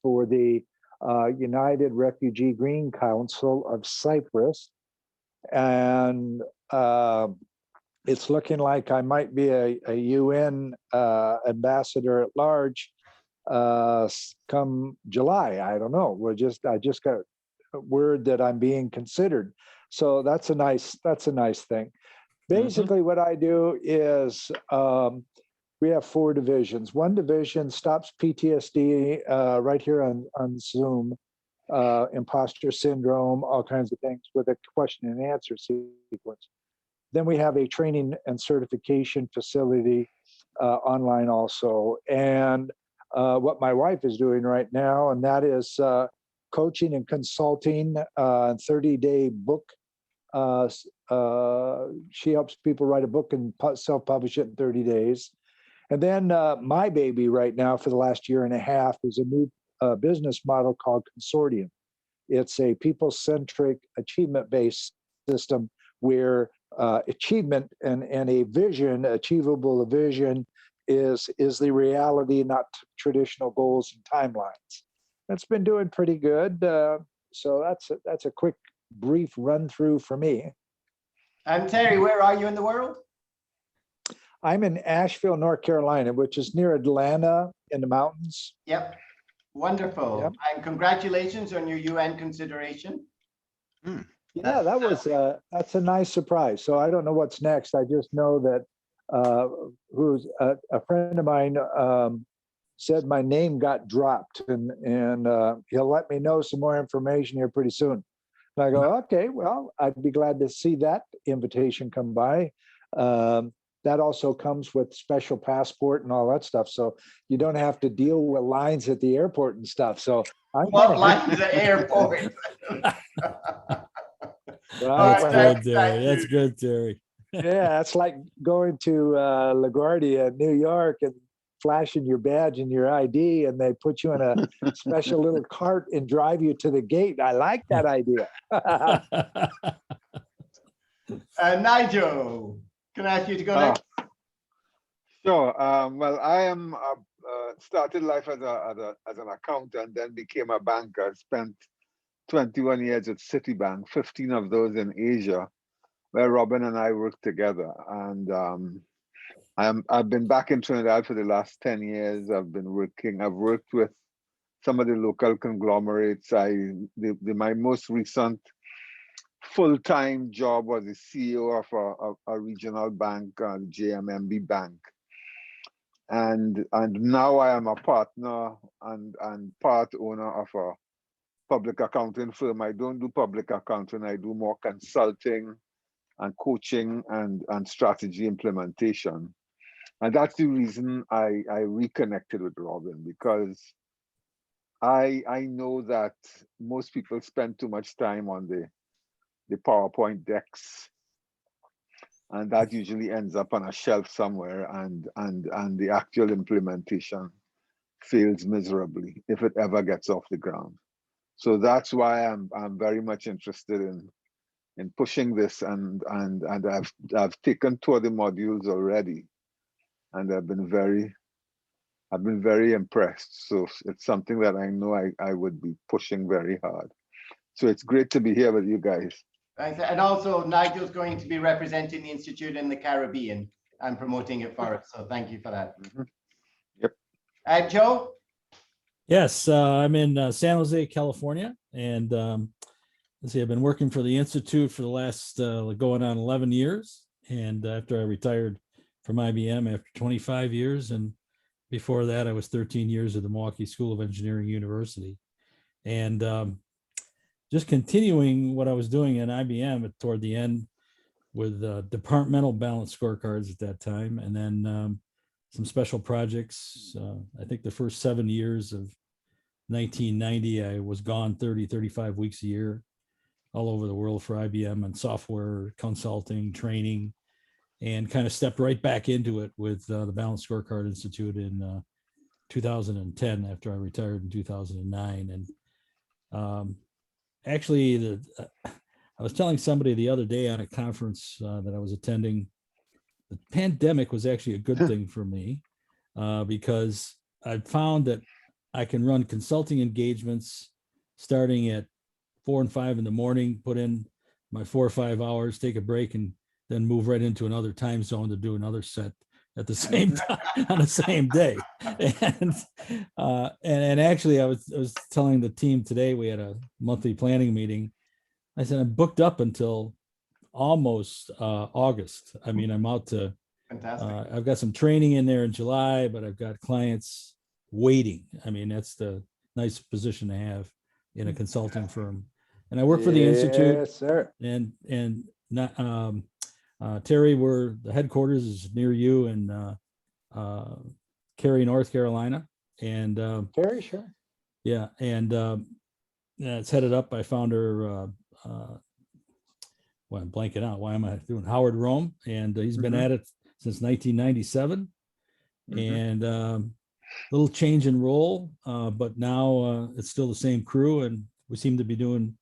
for the United Refugee Green Council of Cyprus. And it's looking like I might be a UN ambassador at large come July. I don't know. I just got word that I'm being considered. So that's a nice thing. Basically, what I do is we have 4 divisions. One division stops PTSD right here on Zoom, imposter syndrome, all kinds of things with a question and answer sequence. Then we have a training and certification facility online also. And what my wife is doing right now, and that is coaching and consulting, 30-day book. She helps people write a book and self-publish it in 30 days. And then my baby right now for the last year and a half is a new business model called Consortium. It's a people-centric, achievement-based system where achievement and a vision, achievable vision, is the reality, not traditional goals and timelines. That's been doing pretty good. So that's a quick, brief run through for me. And Terry, where are you in the world? I'm in Asheville, North Carolina, which is near Atlanta in the mountains. Yep. Wonderful. Yep. And congratulations on your UN consideration. Yeah, that's a nice surprise. So I don't know what's next. I just know that who's a friend of mine said my name got dropped, and he'll let me know some more information here pretty soon. And I go, okay, well, I'd be glad to see that invitation come by. That also comes with special passport and all that stuff. So you don't have to deal with lines at the airport and stuff. So what lines at the airport? That's good, Terry. That's good, Terry. Yeah, it's like going to LaGuardia, New York, and flashing your badge and your ID, and they put you in a special little cart and drive you to the gate. I like that idea. Nigel, can I ask you to go next? Sure. Well, I am started life as an accountant, then became a banker. Spent 21 years at Citibank, 15 of those in Asia, where Robin and I worked together. And I've been back in Trinidad for the last 10 years. I've worked with some of the local conglomerates. My most recent full-time job was the CEO of a regional bank, JMMB Bank. And now I am a partner and part owner of a public accounting firm. I don't do public accounting. I do more consulting and coaching and strategy implementation. And that's the reason I reconnected with Robin, because I know that most people spend too much time on the PowerPoint decks, and that usually ends up on a shelf somewhere, and the actual implementation fails miserably if it ever gets off the ground. So that's why I'm very much interested in pushing this, and I've taken 2 of the modules already, and I've been very impressed. So it's something that I know I would be pushing very hard. So it's great to be here with you guys. Thanks. And also Nigel's going to be representing the Institute in the Caribbean and promoting it for us. So thank you for that. Yep. Joe? Yes, I'm in San Jose, California. And let's see, I've been working for the Institute for the last going on 11 years. And after I retired from IBM after 25 years, and before that, I was 13 years at the Milwaukee School of Engineering University. And just continuing what I was doing in IBM toward the end with departmental balanced scorecards at that time, and then some special projects. I think the first 7 years of 1990, I was gone 35 weeks a year all over the world for IBM and software consulting, training, and kind of stepped right back into it with the Balanced Scorecard Institute in 2010 after I retired in 2009. And actually, I was telling somebody the other day on a conference that I was attending, the pandemic was actually a good thing for me because I found that I can run consulting engagements starting at 4 and 5 in the morning, put in my 4 or 5 hours, take a break, and then move right into another time zone to do another set at the same time on the same day. And actually, I was telling the team today, we had a monthly planning meeting. I said, I'm booked up until almost August. I mean, I'm out to, Fantastic. I've got some training in there in July, but I've got clients waiting. I mean, that's the nice position to have in a consulting firm. And I work for the Institute, Yes, sir. and not, Terry, where the headquarters is near you in Cary, North Carolina. And Very sure. yeah, and yeah, it's headed up by founder, well, I'm blanking out. Why am I doing Howard Rome? And he's been at it since 1997. And little change in role, but now it's still the same crew, and we seem to be doing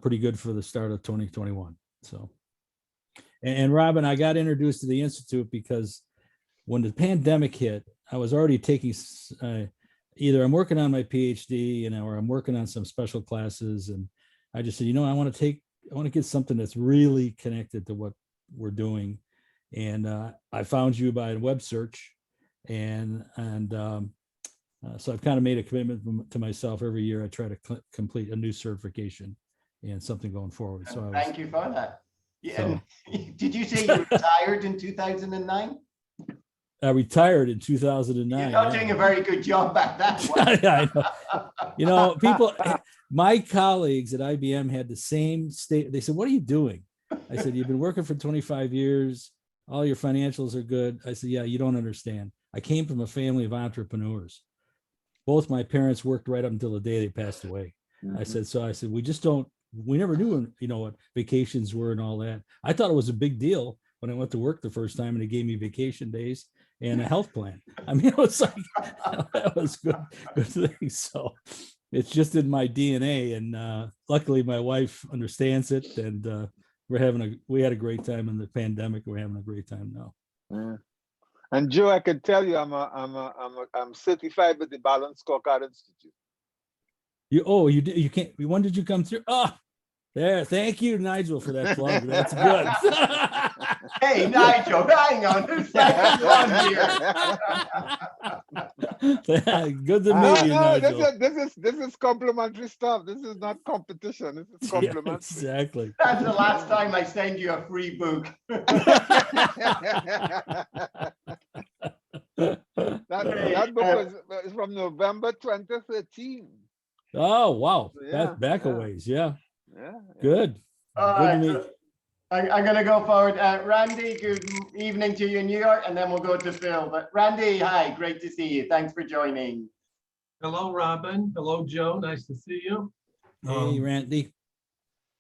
pretty good for the start of 2021. So, and Robin, I got introduced to the Institute because when the pandemic hit, I was already taking either I'm working on my PhD, or I'm working on some special classes, and I just said, I want to get something that's really connected to what we're doing. And I found you by a web search, and so I've kind of made a commitment to myself. Every year I try to complete a new certification and something going forward. So thank you for that. Yeah. So- And did you say you retired in 2009? I retired in 2009. You're not yeah. doing a very good job at that one. I know. People, my colleagues at IBM had the same state. They said, "What are you doing?" I said, "You've been working for 25 years. All your financials are good." I said, "Yeah, you don't understand. I came from a family of entrepreneurs. Both my parents worked right up until the day they passed away." I said, we never knew, what vacations were and all that. I thought it was a big deal when I went to work the first time and they gave me vacation days and a health plan. I mean, it was like, that was good thing. So it's just in my DNA. And luckily my wife understands it, and we had a great time in the pandemic. We're having a great time now. Yeah. And Joe, I can tell you, I'm certified with the Balanced Scorecard Institute. You did, you can't, when did you come through? Oh, there. Thank you, Nigel, for that plug. That's good. Hey, Nigel, hang on. Who's that on here? Good to No, meet you, Nigel. this is complimentary stuff. This is not competition. This is Yeah, complimentary. exactly. That's the last time I send you a free book. That book was from November 2013. Oh, wow. Yeah, Back a yeah. ways. Yeah. Yeah. Good. All Good right, to so meet. I'm going to go forward. Randy, good evening to you in New York, and then we'll go to Phil. But Randy, hi, great to see you. Thanks for joining. Hello, Robin. Hello, Joe. Nice to see you. Hey, Randy.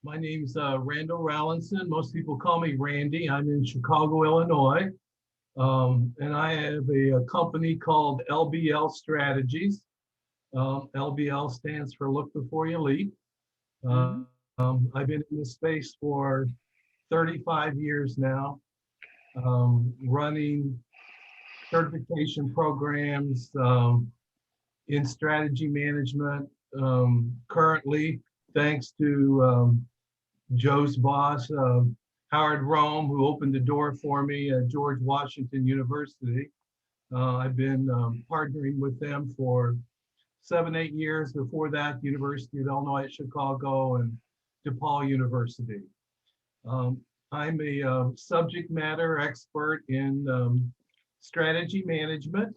My name's Randall Rallinson. Most people call me Randy. I'm in Chicago, Illinois. And I have a company called LBL Strategies. LBL stands for Look Before You Leap. I've been in this space for 35 years now, running certification programs in strategy management. Currently, thanks to Joe's boss, Howard Rome, who opened the door for me at George Washington University. I've been partnering with them for 7-8 years. Before that, University of Illinois at Chicago and DePaul University. I'm a subject matter expert in strategy management,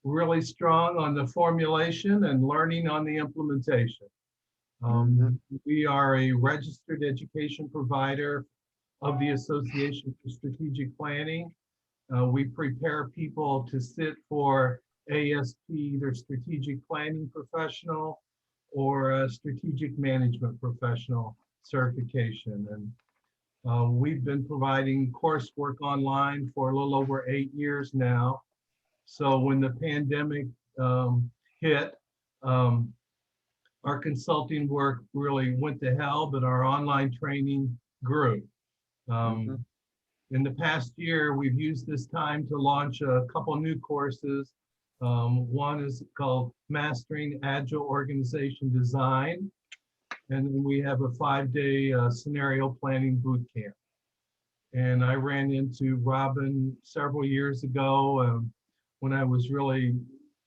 really strong on the formulation and learning on the implementation. We are a registered education provider of the Association for Strategic Planning. We prepare people to sit for ASP, either strategic planning professional or a strategic management professional certification. And we've been providing coursework online for a little over 8 years now. So when the pandemic hit, our consulting work really went to hell, but our online training grew. In the past year, we've used this time to launch a couple new courses One is called Mastering Agile Organization Design. And then we have a 5-day scenario planning boot camp. And I ran into Robin several years ago when I was really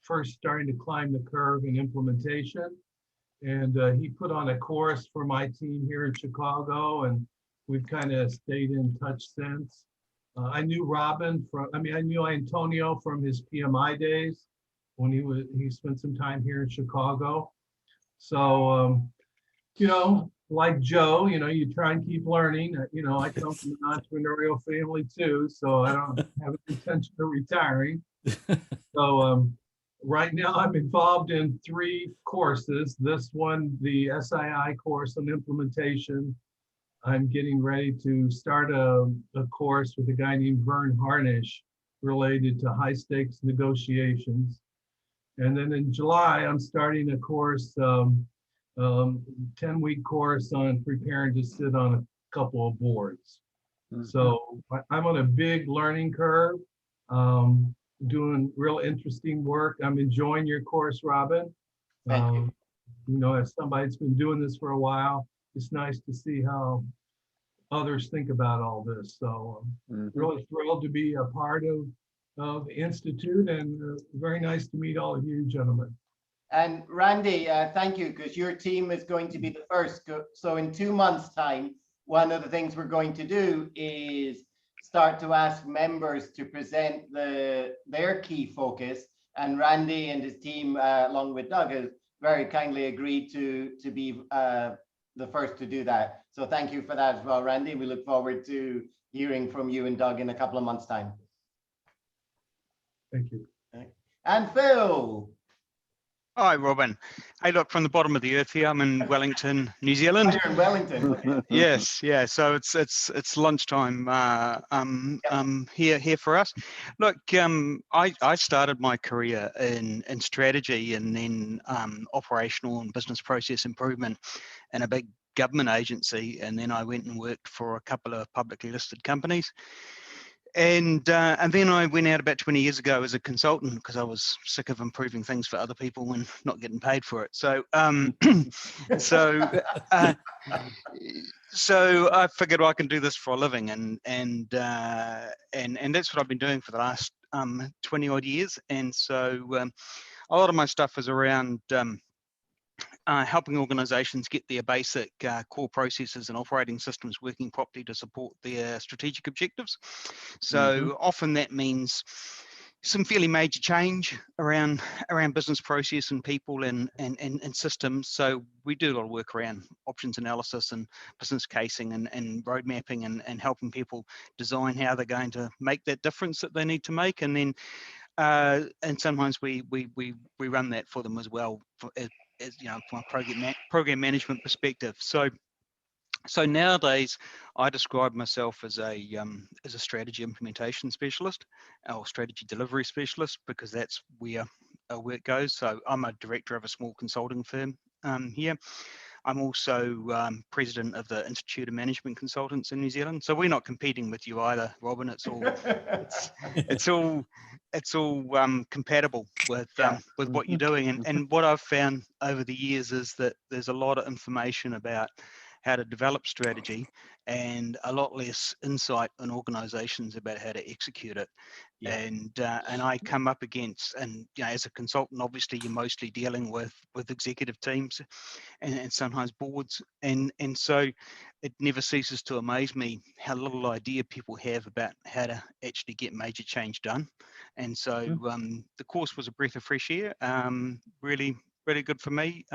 first starting to climb the curve in implementation. And he put on a course for my team here in Chicago, and we've kind of stayed in touch since. I knew Robin I knew Antonio from his PMI days when he spent some time here in Chicago. So, like Joe, you try and keep learning. I come from an entrepreneurial family too, so I don't have an intention of retiring. So right now I'm involved in 3 courses. This one, the SII course on implementation. I'm getting ready to start a course with a guy named Vern Harnish related to high stakes negotiations. And then in July, I'm starting a course, 10-week course on preparing to sit on a couple of boards. So I'm on a big learning curve, doing real interesting work. I'm enjoying your course, Robin. Thank you. As somebody that's been doing this for a while, it's nice to see how others think about all this. So I'm really thrilled to be a part of the Institute, and very nice to meet all of you gentlemen. And Randy, thank you, because your team is going to be the first. So in 2 months' time, one of the things we're going to do is start to ask members to present their key focus. And Randy and his team, along with Doug, has very kindly agreed to be the first to do that. So thank you for that as well, Randy. We look forward to hearing from you and Doug in a couple of months' time. Thank you. And Phil. Hi, Robin. Hey, look, from the bottom of the earth here. I'm in Wellington, New Zealand. You're in Wellington. Okay. Yes, yeah. So it's lunchtime here for us. Look, I started my career in strategy and then operational and business process improvement in a big government agency, and then I went and worked for a couple of publicly listed companies. And then I went out about 20 years ago as a consultant because I was sick of improving things for other people and not getting paid for it. So so I figured I can do this for a living, and that's what I've been doing for the last 20 odd years. And so a lot of my stuff is around helping organizations get their basic core processes and operating systems working properly to support their strategic objectives. So often that means some fairly major change around business process and people and systems. So we do a lot of work around options analysis and business casing and road mapping and helping people design how they're going to make that difference that they need to make. And then and sometimes we run that for them as well, as from a program management perspective. So nowadays I describe myself as a strategy implementation specialist or strategy delivery specialist, because that's where our work goes. So I'm a director of a small consulting firm here. I'm also president of the Institute of Management Consultants in New Zealand. So we're not competing with you either, Robin. It's all compatible with what you're doing. And what I've found over the years is that there's a lot of information about how to develop strategy and a lot less insight in organizations about how to execute it. Yeah. And I come up against, and as a consultant, obviously you're mostly dealing with executive teams and sometimes boards, and so it never ceases to amaze me how little idea people have about how to actually get major change done. And so the course was a breath of fresh air, really good for me.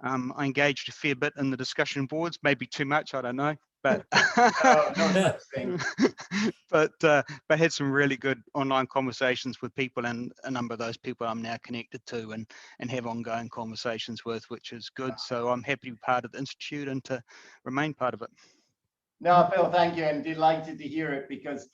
I engaged a fair bit in the discussion boards, maybe too much, I don't know, but but had some really good online conversations with people, and a number of those people I'm now connected to and have ongoing conversations with, which is good. So I'm happy to be part of the Institute and to remain part of it. No, Phil, thank you. I'm delighted to hear it, because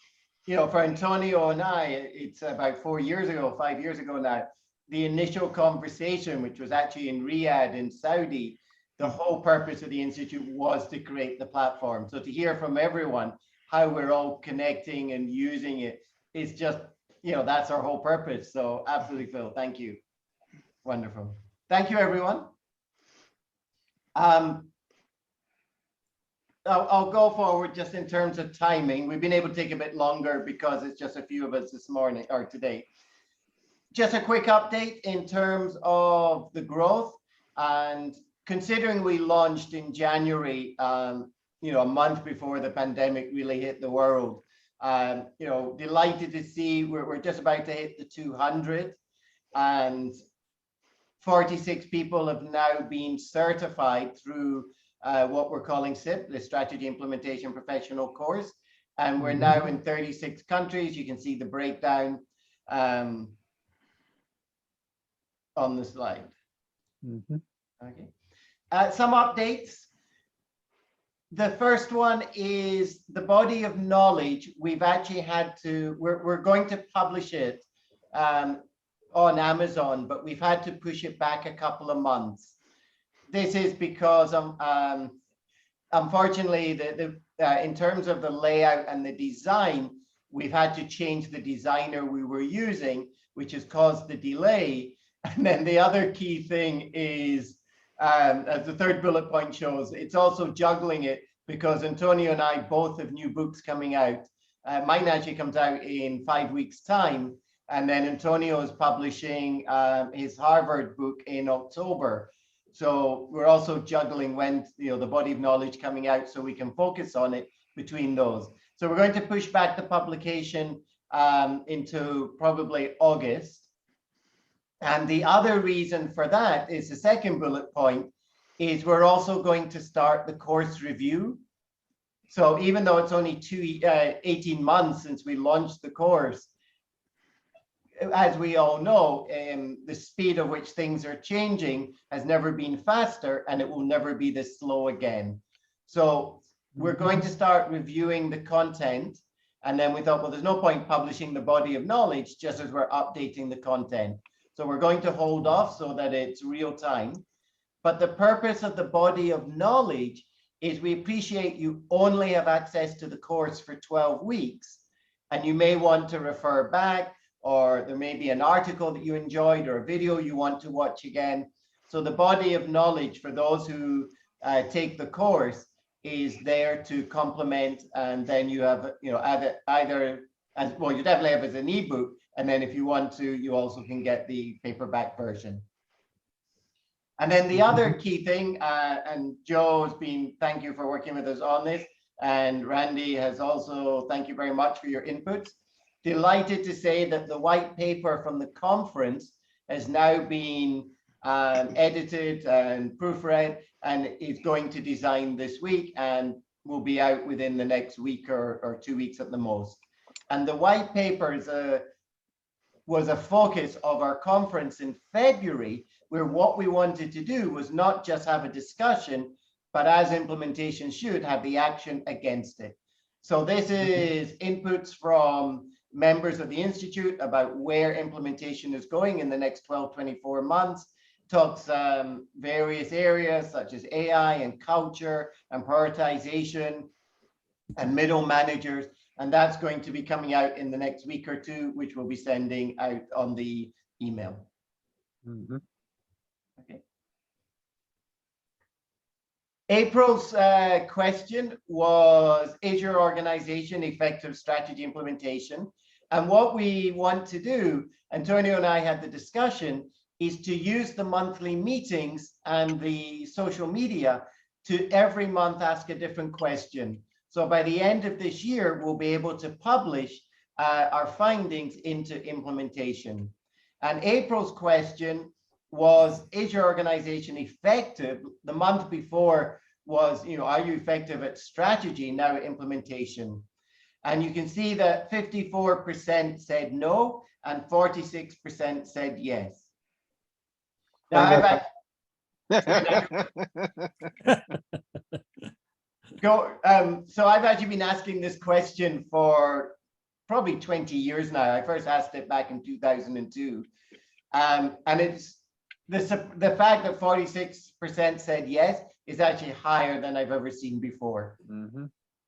for Antonio and I, it's about 5 years ago now, the initial conversation, which was actually in Riyadh in Saudi, the whole purpose of the Institute was to create the platform. So to hear from everyone how we're all connecting and using it is just that's our whole purpose. So absolutely, Phil, thank you. Wonderful. Thank you, everyone. I'll go forward just in terms of timing. We've been able to take a bit longer because it's just a few of us this morning or today. Just a quick update in terms of the growth, and considering we launched in January, a month before the pandemic really hit the world, delighted to see we're just about to hit the 200, and 46 people have now been certified through what we're calling SIP, the Strategy Implementation Professional Course. And we're now in 36 countries. You can see the breakdown on the slide. Okay. Some updates. The first one is the body of knowledge. We've actually had to, we're going to publish it on Amazon, but we've had to push it back a couple of months. This is because unfortunately, in terms of the layout and the design, we've had to change the designer we were using, which has caused the delay. And then the other key thing is, as the third bullet point shows, it's also juggling it because Antonio and I both have new books coming out. Mine actually comes out in 5 weeks' time. And then Antonio is publishing his Harvard book in October. So we're also juggling when, the body of knowledge coming out so we can focus on it between those. So we're going to push back the publication into probably August. And the other reason for that is the second bullet point is we're also going to start the course review. So even though it's only 18 months since we launched the course, as we all know, the speed at which things are changing has never been faster, and it will never be this slow again. So we're going to start reviewing the content, and then we thought, well, there's no point publishing the body of knowledge just as we're updating the content. So we're going to hold off so that it's real time. But the purpose of the body of knowledge is we appreciate you only have access to the course for 12 weeks, and you may want to refer back, or there may be an article that you enjoyed or a video you want to watch again. So the body of knowledge for those who take the course is there to complement, and then you have, either as well, you definitely have as an ebook, and then if you want to, you also can get the paperback version. And then the other key thing, and Joe has been, thank you for working with us on this, and Randy has also, thank you very much for your inputs. Delighted to say that the white paper from the conference has now been edited and proofread, and is going to design this week and will be out within the next week or 2 weeks at the most. And the white paper was a focus of our conference in February, where what we wanted to do was not just have a discussion, but as implementation should, have the action against it. So this is inputs from members of the Institute about where implementation is going in the next 12, 24 months, talks various areas such as AI and culture and prioritization and middle managers. And that's going to be coming out in the next week or two, which we'll be sending out on the email. Okay. April's question was, is your organization effective strategy implementation? And what we want to do, Antonio and I had the discussion, is to use the monthly meetings and the social media to every month ask a different question. So by the end of this year, we'll be able to publish our findings into implementation. And April's question was, is your organization effective? The month before was, are you effective at strategy, now at implementation? And you can see that 54% said no, and 46% said yes. Now, so I've actually been asking this question for probably 20 years now. I first asked it back in 2002. And it's the fact that 46% said yes is actually higher than I've ever seen before.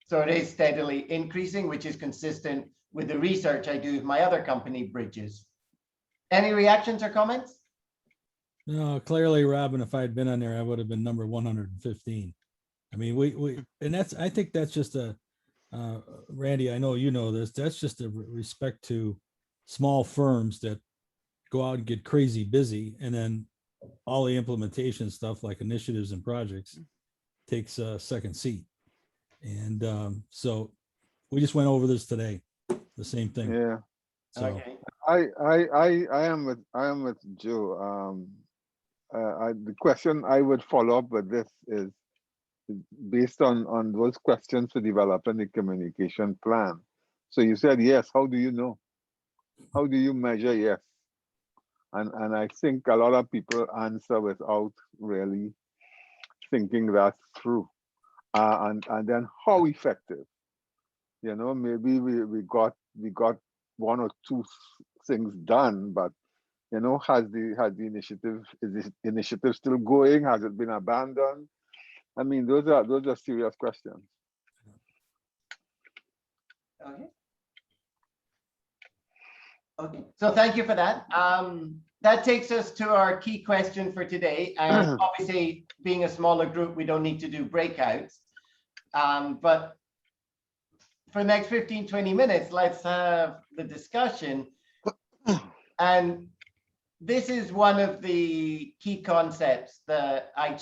So it is steadily increasing, which is consistent with the research I do with my other company, Bridges. Any reactions or comments? No, clearly, Robin, if I had been on there, I would have been number 115. I mean, and I think that's just Randy, I know you know this, that's just a respect to small firms that go out and get crazy busy, and then all the implementation stuff like initiatives and projects takes a second seat. And so we just went over this today, the same thing. Yeah, So Okay. I am with Joe. The question I would follow up with this is based on those questions for developing the communication plan. So you said yes. How do you know? How do you measure yes? And I think a lot of people answer without really thinking that through. And then how effective? You know, maybe we got one or two things done, but you know, has the initiative, is this initiative still going? Has it been abandoned? I mean, those are serious questions. Okay. Okay, so thank you for that. That takes us to our key question for today. And obviously, being a smaller group, we don't need to do breakouts. But for the next 15, 20 minutes, let's have the discussion. And this is one of the key concepts that I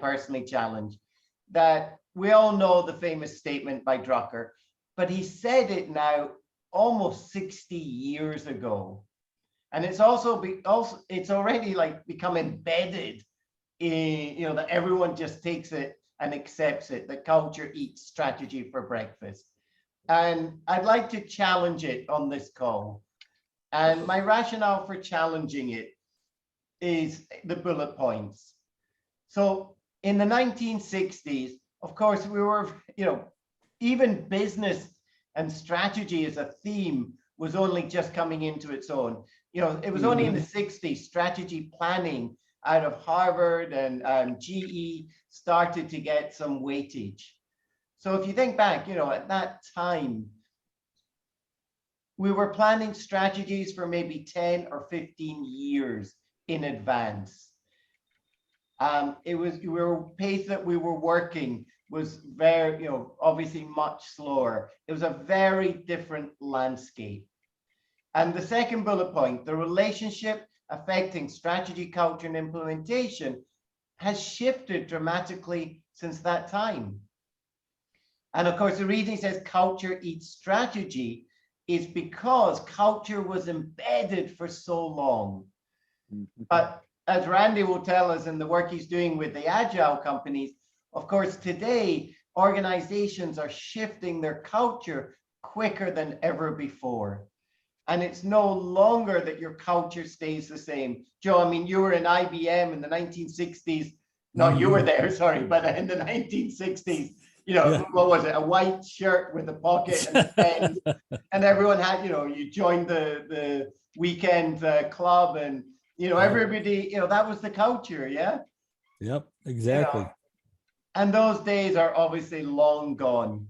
personally challenge, that we all know the famous statement by Drucker, but he said it now almost 60 years ago. And it's it's already like become embedded in, you know, that everyone just takes it and accepts it, that culture eats strategy for breakfast. And I'd like to challenge it on this call. And my rationale for challenging it is the bullet points. So in the 1960s, of course, we were, you know, even business and strategy as a theme was only just coming into its own. You know, it was only in the 60s, strategy planning out of Harvard and GE started to get some weightage. So if you think back, you know, at that time, we were planning strategies for maybe 10 or 15 years in advance. Pace that we were working was very, you know, obviously much slower. It was a very different landscape. And the second bullet point, the relationship affecting strategy, culture, and implementation has shifted dramatically since that time. And of course, the reason he says culture eats strategy is because culture was embedded for so long. But as Randy will tell us in the work he's doing with the agile companies, of course, today, organizations are shifting their culture quicker than ever before. And it's no longer that your culture stays the same. Joe, I mean, you were in IBM in the 1960s. No, you were there, sorry, but in the 1960s, you know, yeah. What was it? A white shirt with a pocket and a pen, and everyone had, you know, you joined the weekend club, and you know, everybody, you know, that was the culture, yeah. Yep, exactly. You know, and those days are obviously long gone.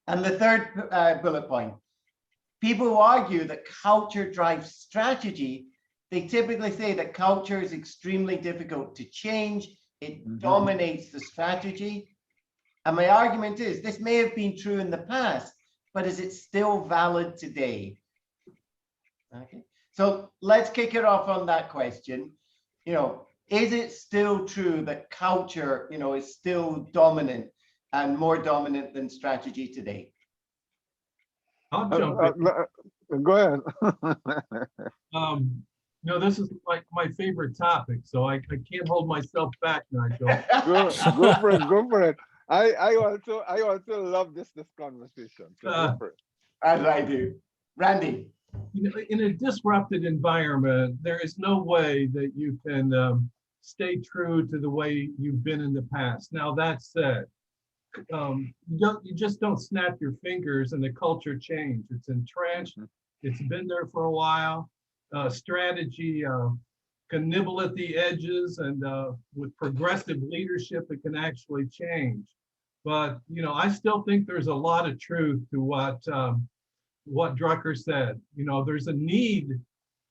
And the third bullet point: people who argue that culture drives strategy, they typically say that culture is extremely difficult to change. It dominates the strategy. And my argument is, this may have been true in the past, but is it still valid today? Okay, so let's kick it off on that question. You know, is it still true that culture, you know, is still dominant and more dominant than strategy today? I'll jump in. Go ahead. No, this is like my favorite topic, so I can't hold myself back, Nigel. Go for it. Go for it. I also love this conversation. So go for it. As I do. Randy. You know, in a disrupted environment, there is no way that you can stay true to the way you've been in the past. Now, that said, you just don't snap your fingers and the culture change. It's entrenched. It's been there for a while. Strategy can nibble at the edges, and with progressive leadership, it can actually change. But you know, I still think there's a lot of truth to what what Drucker said. You know, there's a need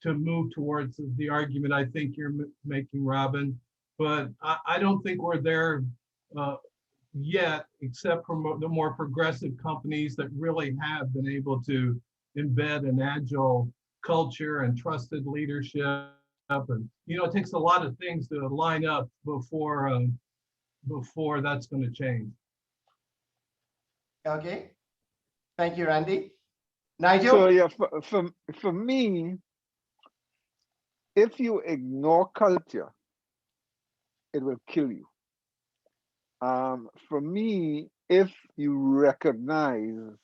to move towards the argument I think you're making, Robin, but I don't think we're there yet, except for the more progressive companies that really have been able to embed an agile culture and trusted leadership. And, you know, it takes a lot of things to line up before that's going to change. Okay. Thank you, Randy. Nigel? So yeah, for me, if you ignore culture, it will kill you. For me, if you recognize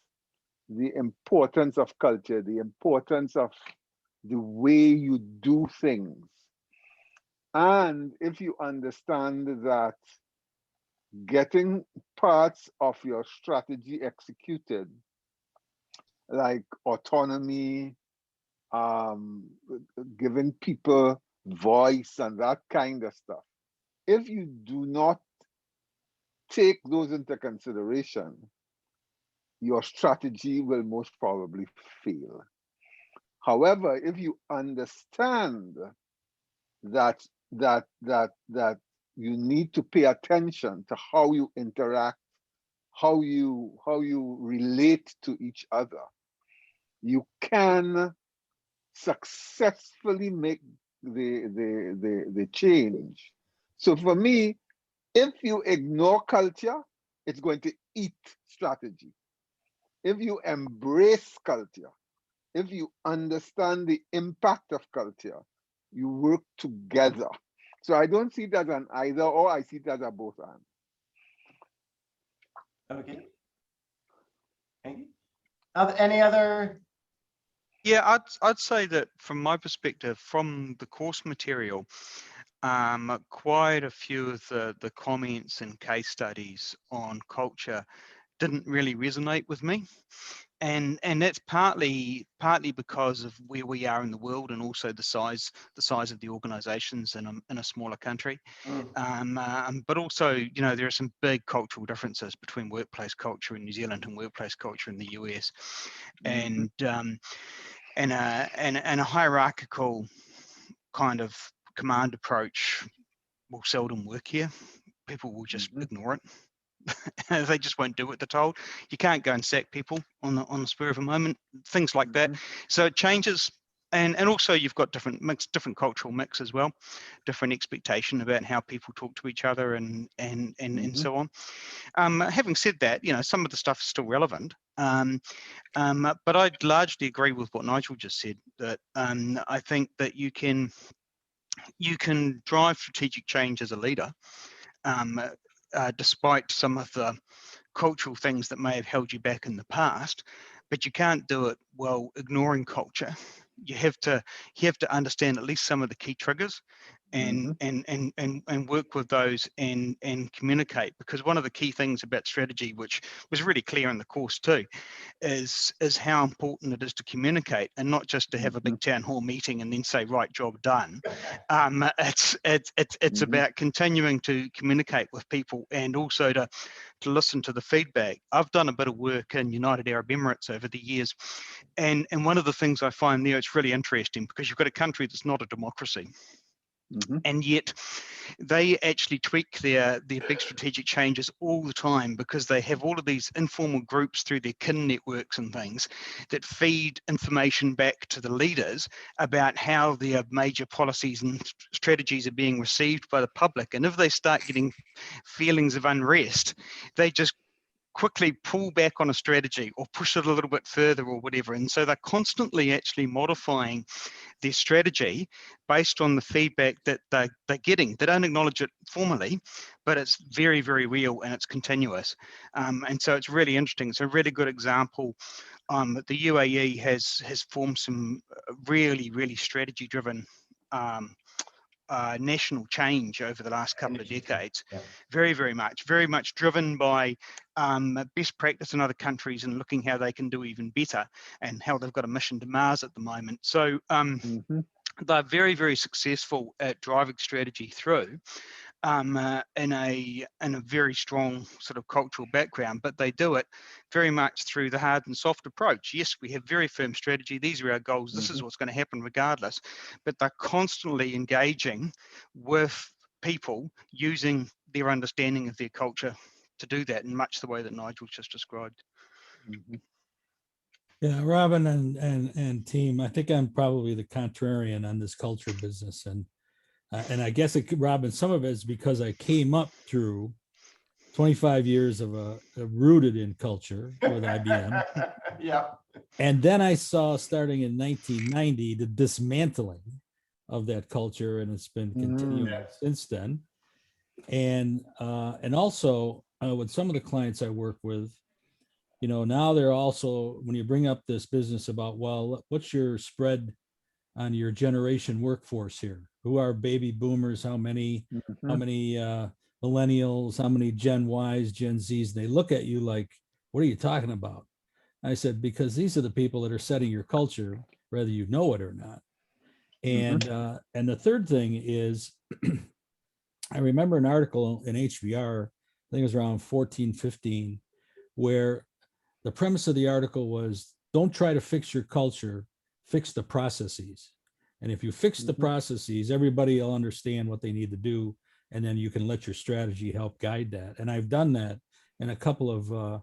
the importance of culture, the importance of the way you do things, and if you understand that getting parts of your strategy executed, like autonomy, giving people voice and that kind of stuff, if you do not take those into consideration, your strategy will most probably fail. However, if you understand that you need to pay attention to how you interact, how you relate to each other, you can successfully make the change. So for me, if you ignore culture, it's going to eat strategy. If you embrace culture, if you understand the impact of culture, you work together. So I don't see it as an either or, I see it as a both and. Okay. Thank you. Any other? Yeah, I'd say that from my perspective, from the course material, quite a few of the comments and case studies on culture didn't really resonate with me, and that's partly because of where we are in the world, and also the size of the organizations in a smaller country. But also, you know, there are some big cultural differences between workplace culture in New Zealand and workplace culture in the US, and a hierarchical kind of command approach will seldom work here. People will just ignore it. They just won't do what they're told. You can't go and sack people on the spur of a moment, things like that. So it changes, and also you've got different cultural mix as well, different expectation about how people talk to each other and so on. Having said that, you know, some of the stuff is still relevant. But I'd largely agree with what Nigel just said, that I think that you can drive strategic change as a leader, despite some of the cultural things that may have held you back in the past, but you can't do it while ignoring culture. You have to understand at least some of the key triggers and work with those and communicate, because one of the key things about strategy, which was really clear in the course too, is how important it is to communicate, and not just to have a big town hall meeting and then say, right, job done. It's about continuing to communicate with people, and also to listen to the feedback. I've done a bit of work in United Arab Emirates over the years, and one of the things I find there, it's really interesting, because you've got a country that's not a democracy. And yet they actually tweak their big strategic changes all the time, because they have all of these informal groups through their kin networks and things that feed information back to the leaders about how their major policies and strategies are being received by the public. And if they start getting feelings of unrest, they just quickly pull back on a strategy or push it a little bit further or whatever. And so they're constantly actually modifying their strategy based on the feedback that they're getting. They don't acknowledge it formally, but it's very, very real, and it's continuous. And so it's really interesting. It's a really good example that the UAE has formed some really, really strategy-driven national change over the last couple of decades. Very, very much driven by best practice in other countries, and looking how they can do even better, and how they've got a mission to Mars at the moment. So they're very, very successful at driving strategy through. in a very strong sort of cultural background, but they do it very much through the hard and soft approach. Yes, we have very firm strategy. These are our goals. This is what's going to happen regardless. But they're constantly engaging with people using their understanding of their culture to do that in much the way that Nigel just described. Yeah, Robin and team, I think I'm probably the contrarian on this culture business. And I guess Robin, some of it is because I came up through 25 years of rooted in culture with IBM. Yeah. And then I saw starting in 1990, the dismantling of that culture, and it's been continuing since then. And also with some of the clients I work with, now they're also, when you bring up this business about, well, what's your spread on your generation workforce here? Who are baby boomers? How many millennials? How many Gen Ys, Gen Zs? They look at you like, what are you talking about? I said, because these are the people that are setting your culture, whether you know it or not. And the third thing is, I remember an article in HBR, I think it was around 14, 15, where the premise of the article was, don't try to fix your culture, fix the processes. And if you fix the processes, everybody will understand what they need to do. And then you can let your strategy help guide that. And I've done that in a couple of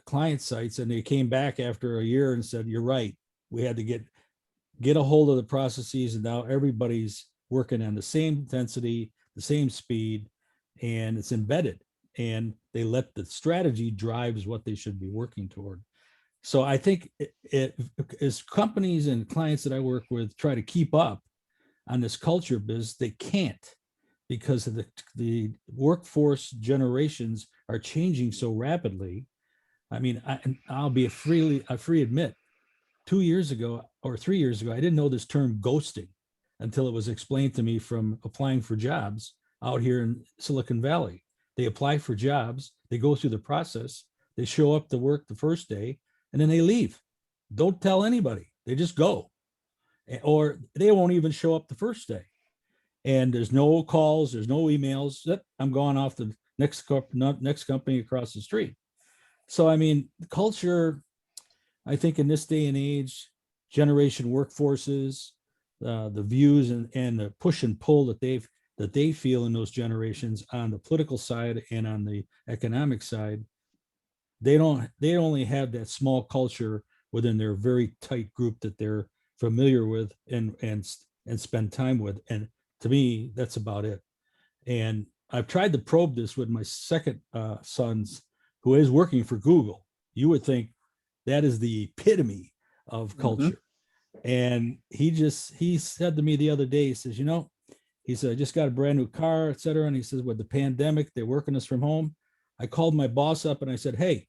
client sites, and they came back after a year and said, you're right. We had to get a hold of the processes, and now everybody's working on the same intensity, the same speed, and it's embedded. And they let the strategy drives what they should be working toward. So I think as companies and clients that I work with try to keep up on this culture biz, they can't, because of the workforce generations are changing so rapidly. I mean, I'll be a free admit, 2 years ago or 3 years ago, I didn't know this term ghosting until it was explained to me from applying for jobs out here in Silicon Valley. They apply for jobs, they go through the process, they show up to work the first day, and then they leave. Don't tell anybody. They just go. Or they won't even show up the first day. And there's no calls, there's no emails. I'm going off the next company across the street. So, I mean, culture, I think in this day and age, generation workforces, the views and the push and pull that they feel in those generations on the political side and on the economic side, they only have that small culture within their very tight group that they're familiar with and spend time with. And to me, that's about it. And I've tried to probe this with my second son's, who is working for Google. You would think that is the epitome of culture. And he said to me the other day, he says, he said, I just got a brand new car, et cetera. And he says, with the pandemic, they're working us from home. I called my boss up and I said, hey,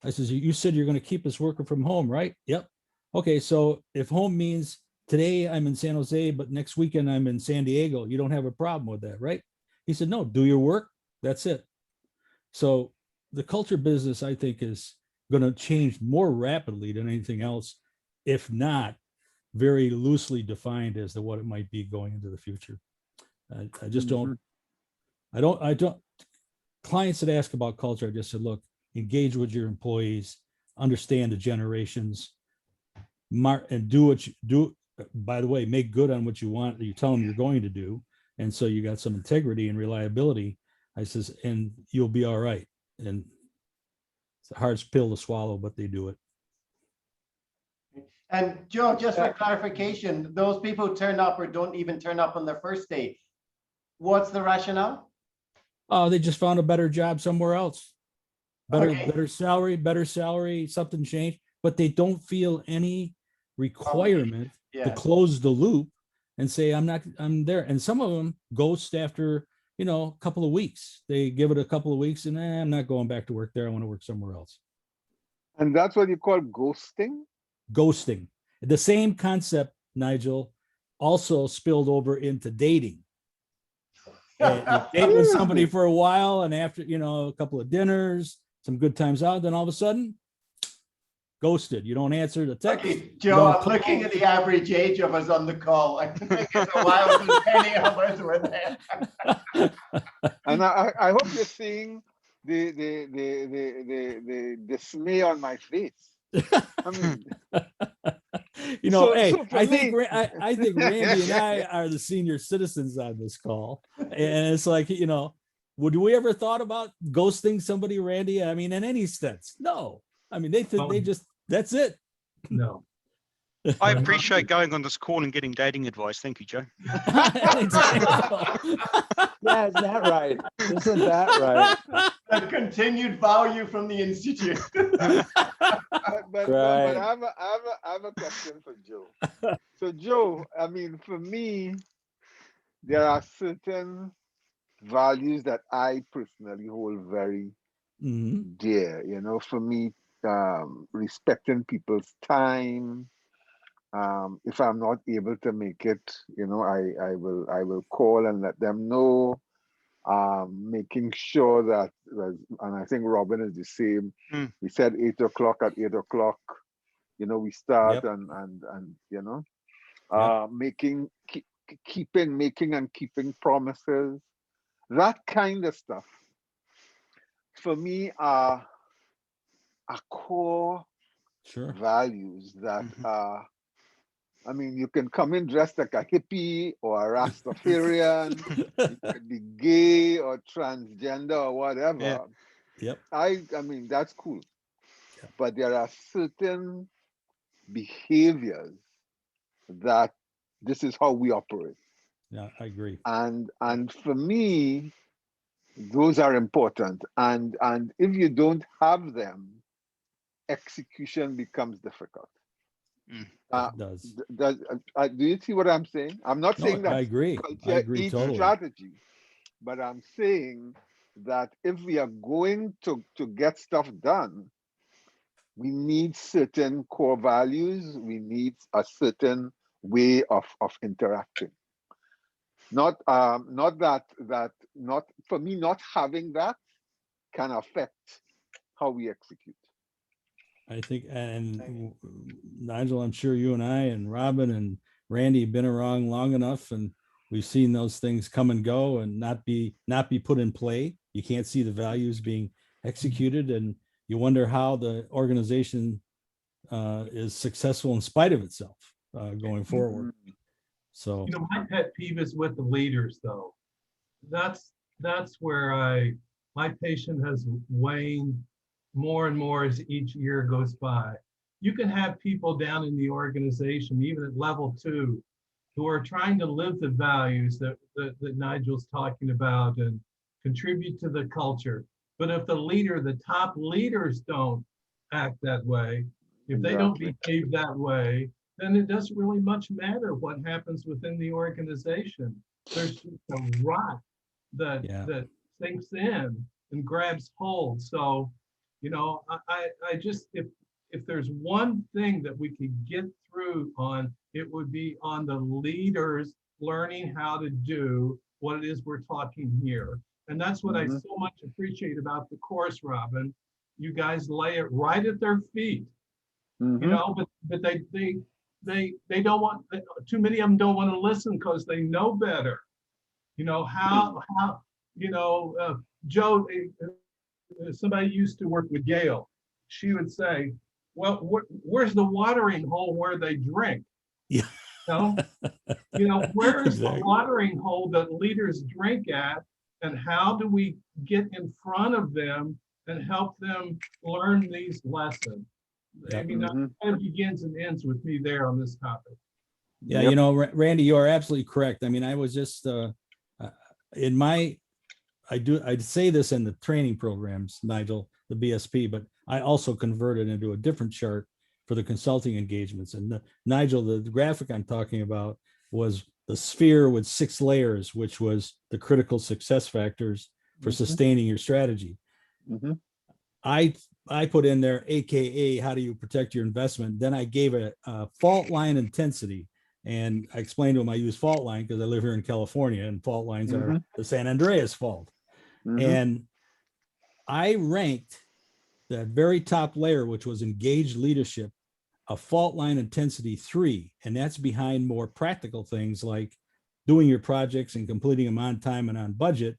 I says, you said you're going to keep us working from home, right? Yep. Okay. So if home means today I'm in San Jose, but next weekend I'm in San Diego, you don't have a problem with that, right? He said, no, do your work. That's it. So the culture business, I think, is going to change more rapidly than anything else, if not very loosely defined as to what it might be going into the future. I just don't, clients that ask about culture, I just said, look, engage with your employees, understand the generations, and do what you do. By the way, make good on what you want, you tell them you're going to do. And so you got some integrity and reliability. I says, and you'll be all right. And it's a hard pill to swallow, but they do it. And Joe, just for clarification, those people turn up or don't even turn up on their first day. What's the rationale? Oh, they just found a better job somewhere else. Okay. Better salary, something changed, but they don't feel any requirement to close the loop and say, I'm there. And some of them ghost after, a couple of weeks. They give it a couple of weeks and I'm not going back to work there. I want to work somewhere else. And that's what you call ghosting? Ghosting. The same concept, Nigel, also spilled over into dating. You date with somebody for a while, and after, a couple of dinners, some good times out, then all of a sudden, ghosted. You don't answer the text. Okay, Joe, I'm looking at the average age of us on the call. I think it's a while since any of us were there. And I hope you're seeing the dismay on my face. I mean, You know, So- hey, so for I think me- I think Randy and I are the senior citizens on this call, and it's like, you know, would we ever thought about ghosting somebody, Randy? I mean, in any sense, no. I mean, they just that's it. No. I appreciate going on this call and getting dating advice. Thank you, Joe. Yeah, isn't that right? Isn't that right? The continued value from the Institute. but Right. I have a question for Joe. So Joe, I mean, for me, there are certain values that I personally hold very Mhm. dear. You know, for me, respecting people's time. If I'm not able to make it, you know, I will call and let them know. Making sure that, and I think Robin is the same. Mm. We said 8 o'clock. At 8 o'clock, you know, we start Yep. and you know, Yep. making and keeping promises. That kind of stuff for me are core Sure. values that Mhm. I mean, you can come in dressed like a hippie or a Rastafarian, you could be gay or transgender or whatever. Yeah. Yep. I mean, that's cool. Yeah. But there are certain behaviors that this is how we operate. Yeah, I agree. And for me, those are important. And if you don't have them, execution becomes difficult. It does. Do you see what I'm saying? I'm not No, saying that I agree. I culture agree eats totally. strategy, but I'm saying that if we are going to get stuff done, we need certain core values. We need a certain way of interacting. Not for me, not having that can affect how we execute. I think, and Nigel, I'm sure you and I and Robin and Randy have been around long enough, and we've seen those things come and go and not be put in play. You can't see the values being executed, and you wonder how the organization is successful in spite of itself going forward. So, You know, my pet peeve is with the leaders, though. That's where my patience has waned more and more as each year goes by. You can have people down in the organization, even at level 2, who are trying to live the values that Nigel's talking about and contribute to the culture. But if the top leaders don't act that way, if they don't Exactly. behave that way, then it doesn't really much matter what happens within the organization. There's just a rot that Yeah. that sinks in and grabs hold. So, you know, I just, if there's one thing that we could get through on, it would be on the leaders learning how to do what it is we're talking here. And that's what I Mhm. so much appreciate about the course, Robin. You guys lay it right at their feet, you Mhm. know, but they don't want, too many of them don't want to listen because they know better. You know, how, you know, Joe, somebody used to work with Gail. She would say, well, where's the watering hole where they drink? Yeah. You know, where is the Exactly. watering hole that leaders drink at? And how do we get in front of them and help them learn these lessons? I Yep. mean, Mhm. it begins and ends with me there on this topic. Yeah, Yep. you know, Randy, you are absolutely correct. I mean, I was just in my, I'd say this in the training programs, Nigel, the BSP, but I also converted into a different chart for the consulting engagements. And Nigel, the graphic I'm talking about was the sphere with 6 layers, which was the critical success factors for Mhm. sustaining your strategy. Mhm. I put in there, AKA, how do you protect your investment? Then I gave a fault line intensity. And I explained to him I use fault line because I live here in California and fault lines are Mhm. the San Andreas fault. Mhm. And I ranked that very top layer, which was engaged leadership, a fault line intensity 3. And that's behind more practical things like doing your projects and completing them on time and on budget.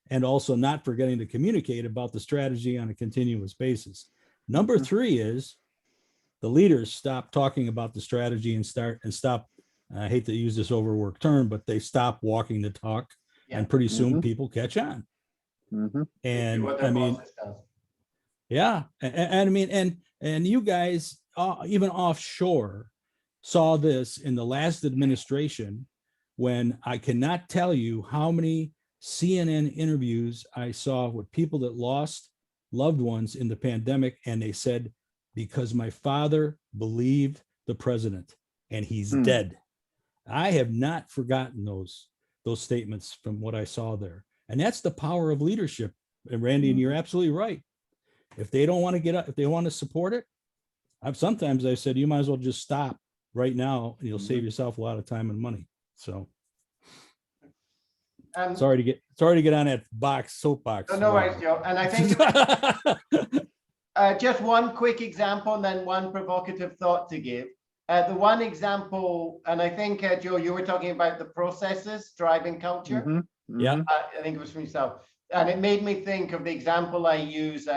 and also not forgetting to communicate about the strategy on a continuous basis. Number three is the leaders stop talking about the strategy and stop. I hate to use this overworked term, but they stop walking the talk, Yeah. and pretty soon Mhm. people catch on. Mhm. And What their I mean, bosses does. yeah, and I mean, and you guys, even offshore, saw this in the last administration, when I cannot tell you how many CNN interviews I saw with people that lost loved ones in the pandemic, and they said, because my father believed the president and he's Hmm. dead. I have not forgotten those statements from what I saw there, and that's the power of leadership. And Randy, and you're absolutely right. If they don't want to get up, if they want to support it, sometimes I said, you might as well just stop right now, and you'll save yourself a lot of time and money. So sorry to get on that soapbox. No worries, Joe. And I think just one quick example and then one provocative thought to give. The one example, and I think, Joe, you were talking about the processes driving culture. Mhm. Yeah. Mhm. I think it was from yourself. And it made me think of the example I use,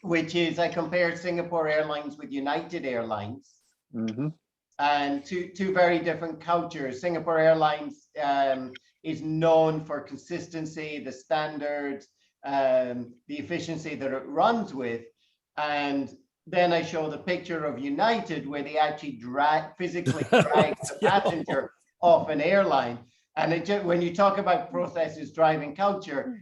which is I compared Singapore Airlines with United Airlines, Mhm. and two very different cultures. Singapore Airlines is known for consistency, the standards, the efficiency that it runs with. And then I show the picture of United, where they actually physically drag the passenger off an airline. And it just, when you talk about processes driving culture,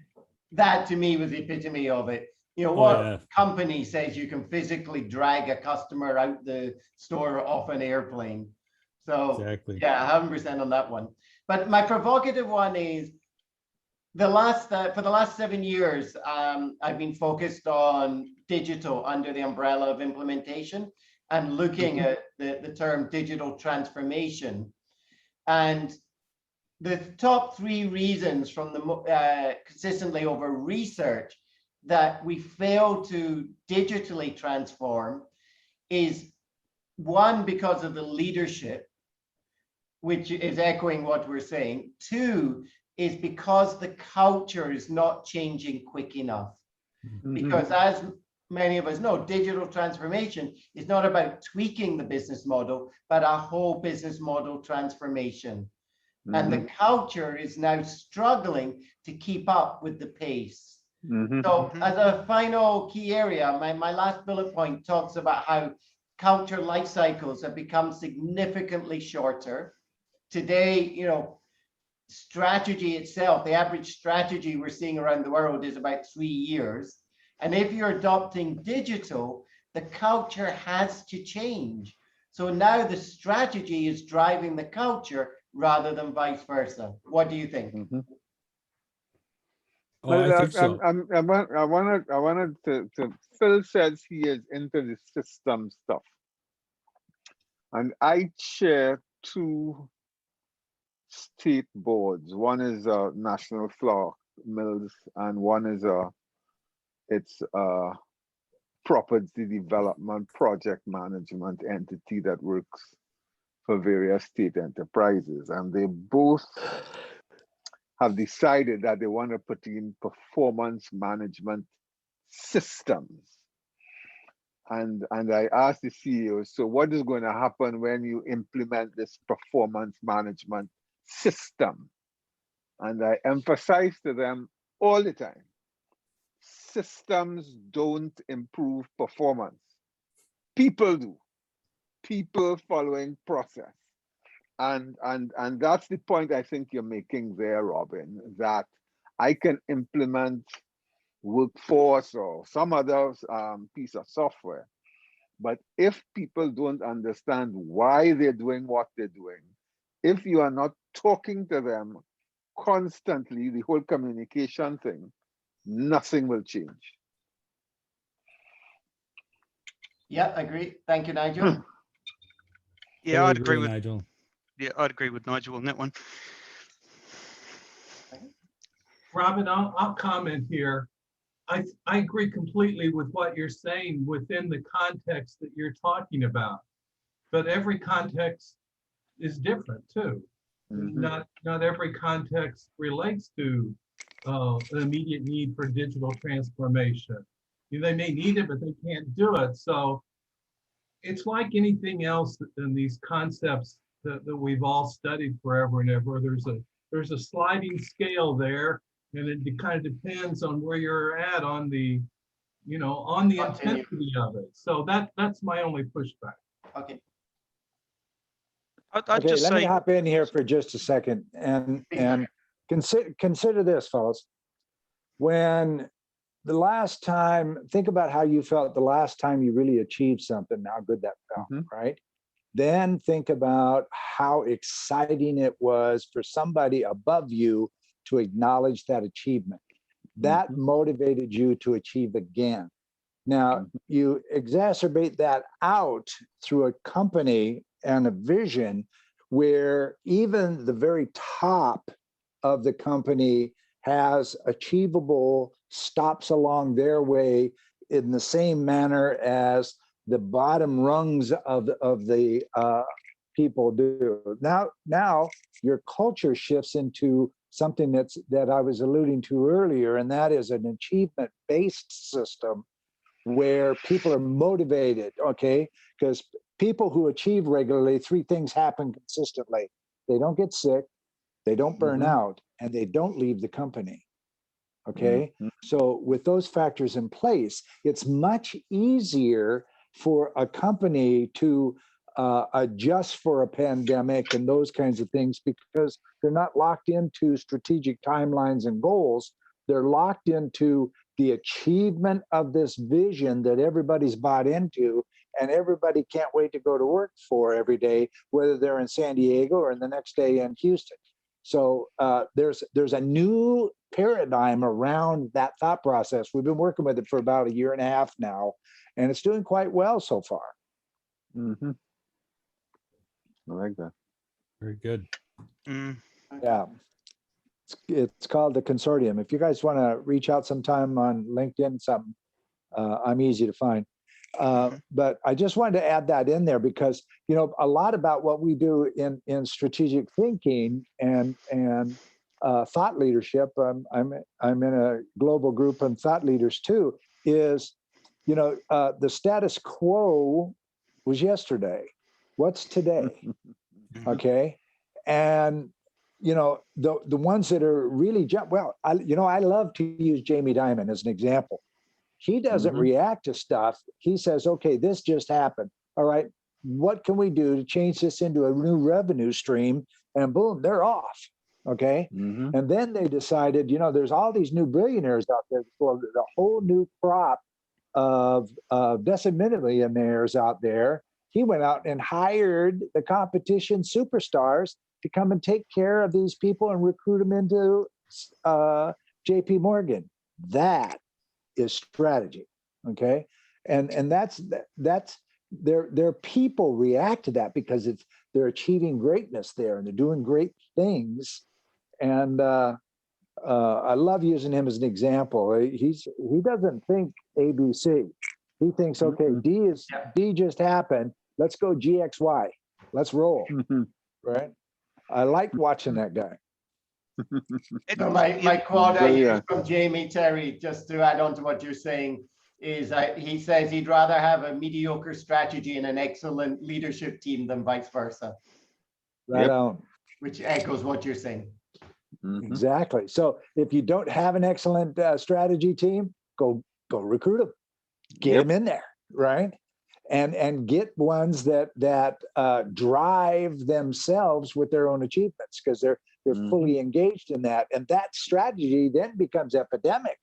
that to me was the epitome of it. You know, what company says you can physically drag a customer out the store off an airplane? So Exactly. yeah, 100% on that one. But my provocative one is for the last 7 years, I've been focused on digital under the umbrella of implementation and looking at the term digital transformation. And the top 3 reasons from the consistently over research that we fail to digitally transform is, one, because of the leadership, which is echoing what we're saying. 2 is because the culture is not changing quick enough. Because as many of us know, digital transformation is not about tweaking the business model, but a whole business model transformation. And the culture is now struggling to keep up with the pace. So as a final key area, my last bullet point talks about how culture life cycles have become significantly shorter. Today, you know, strategy itself, the average strategy we're seeing around the world is about 3 years. And if you're adopting digital, the culture has to change. So now the strategy is driving the culture rather than vice versa. What do you think? Oh, I think so. I wanted to Phil says he is into the system stuff. And I chair 2 state boards. One is National Flour Mills, and one is it's property development project management entity that works for various state enterprises. And they both have decided that they want to put in performance management systems. And I asked the CEO, so what is going to happen when you implement this performance management system? And I emphasize to them all the time, systems don't improve performance. People do. People following process. And that's the point I think you're making there, Robin, that I can implement Workforce or some other piece of software. But if people don't understand why they're doing what they're doing, if you are not talking to them constantly, the whole communication thing, nothing will change. Yeah, I agree. Thank you, Nigel. Yeah, I'd agree with Nigel. Yeah, I'd agree with Nigel on that one. Robin, I'll comment here. I agree completely with what you're saying within the context that you're talking about. But every context is different too. Not every context relates to an immediate need for digital transformation. They may need it, but they can't do it. So it's like anything else in these concepts that we've all studied forever and ever. There's a sliding scale there, and it kind of depends on where you're at on the, on the Continue. intensity of it. So that's my only pushback. Okay. I'd Okay, just let me say, hop in here for just a second and consider this, fellas. When the last time, think about how you felt the last time you really achieved something, how good that felt, Mhm. right? Then think about how exciting it was for somebody above you to acknowledge that achievement. That Mhm. motivated you to achieve again. Now, you exacerbate that out through a company and a vision where even the very top of the company has achievable stops along their way in the same manner as the bottom rungs of the people do. Now your culture shifts into something that I was alluding to earlier, and that is an achievement-based system where people are motivated, okay? Because people who achieve regularly, three things happen consistently. They don't get sick, they don't burn Mhm. out, and they don't leave the company, okay? Mhm. So with those factors in place, it's much easier for a company to adjust for a pandemic and those kinds of things because they're not locked into strategic timelines and goals. They're locked into the achievement of this vision that everybody's bought into, and everybody can't wait to go to work for every day, whether they're in San Diego or the next day in Houston. So there's a new paradigm around that thought process. We've been working with it for about 1.5 years now, and it's doing quite well so far. Mhm. I like that. Very good. mm, Yeah. It's called the Consortium. If you guys want to reach out sometime on LinkedIn, something, I'm easy to find. But I just wanted to add that in there because a lot about what we do in strategic thinking and thought leadership. I'm in a global group and thought leaders too. Is the status quo was yesterday. What's today? mhm. Okay, and the ones that are really I love to use Jamie Dimon as an example. He doesn't Mhm. react to stuff. He says, okay, this just happened. All right, what can we do to change this into a new revenue stream? And boom, they're off. Okay, Mhm. and then they decided, there's all these new billionaires out there, for the whole new crop of millionaires out there. He went out and hired the competition superstars to come and take care of these people and recruit them into JP Morgan. That is strategy. Okay. And that's their people react to that because they're achieving greatness there and they're doing great things. And I love using him as an example. He doesn't think ABC. He thinks, okay, Mhm. D just happened. Let's go GXY. Let's roll. Mhm. Right. I like watching that guy. So my quote I use Brilliant. from Jamie Terry, just to add on to what you're saying, is he says he'd rather have a mediocre strategy and an excellent leadership team than vice versa, Right Yep. on. which echoes what you're saying. Mhm. Exactly. So if you don't have an excellent strategy team, go recruit them, get Yep. them in there, right? And get ones that drive themselves with their own achievements because they're Mhm. fully engaged in that, and that strategy then becomes epidemic.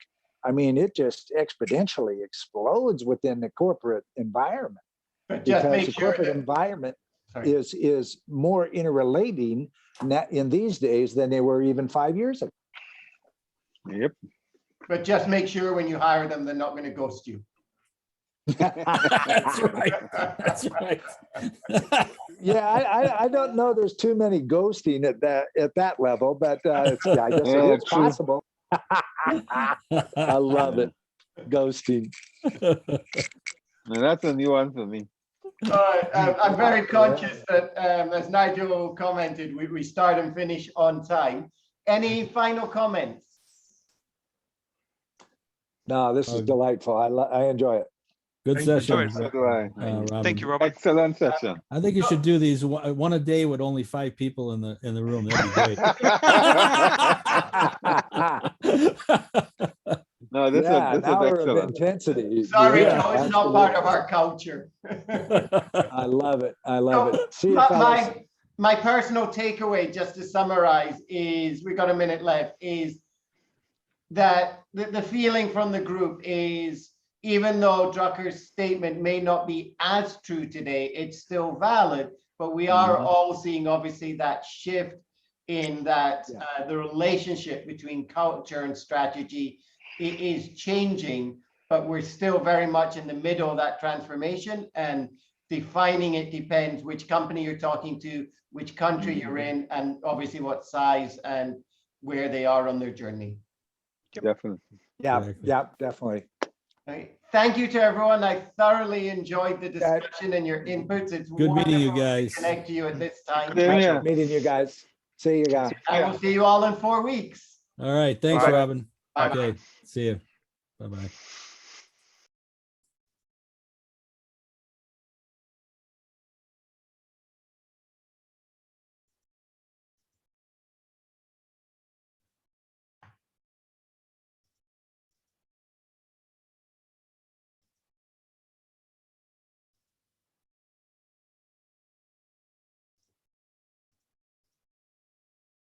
I mean, it just exponentially explodes within the corporate environment But just because make the sure corporate that, environment sorry. is more interrelating in these days than they were even 5 years ago. Yep. But just make sure when you hire them, they're not going to ghost you. That's right. That's right. Yeah, I don't know. There's too many ghosting at that level, but I guess it Yeah, is true. possible. I love it, ghosting. Now, that's a new one for me. I'm very conscious that, as Nigel commented, we start and finish on time. Any final comments? No, this is Oh. delightful. I enjoy it. Good Thank you, session. George. So do I. Robin. Thank you, Robert. Excellent session. I think you should do these one a day with only 5 people in the room. That'd be great. No, this Yeah, is an hour of excellent. intensity. Sorry, Yeah, Joe, it's not part of our culture. I love it. I love it. See you, My- fellas. My personal takeaway, just to summarize, is we've got a minute left, is that the feeling from the group is, even though Drucker's statement may not be as true today, it's still valid, but we are all seeing obviously that shift in that the relationship between culture and strategy is changing, but we're still very much in the middle of that transformation, and defining it depends which company you're talking to, which country you're in, and obviously what size and where they are on their journey. Definitely. Yeah, Exactly. yeah, definitely. Okay. Thank you to everyone. I thoroughly enjoyed the discussion and your inputs. It's Good meeting you wonderful to guys. connect to you at this time. Same here. Meeting you guys. See you guys. I will see you all in 4 weeks. All right. Thanks, Bye. Robin. Bye. Okay. See you. Bye-bye.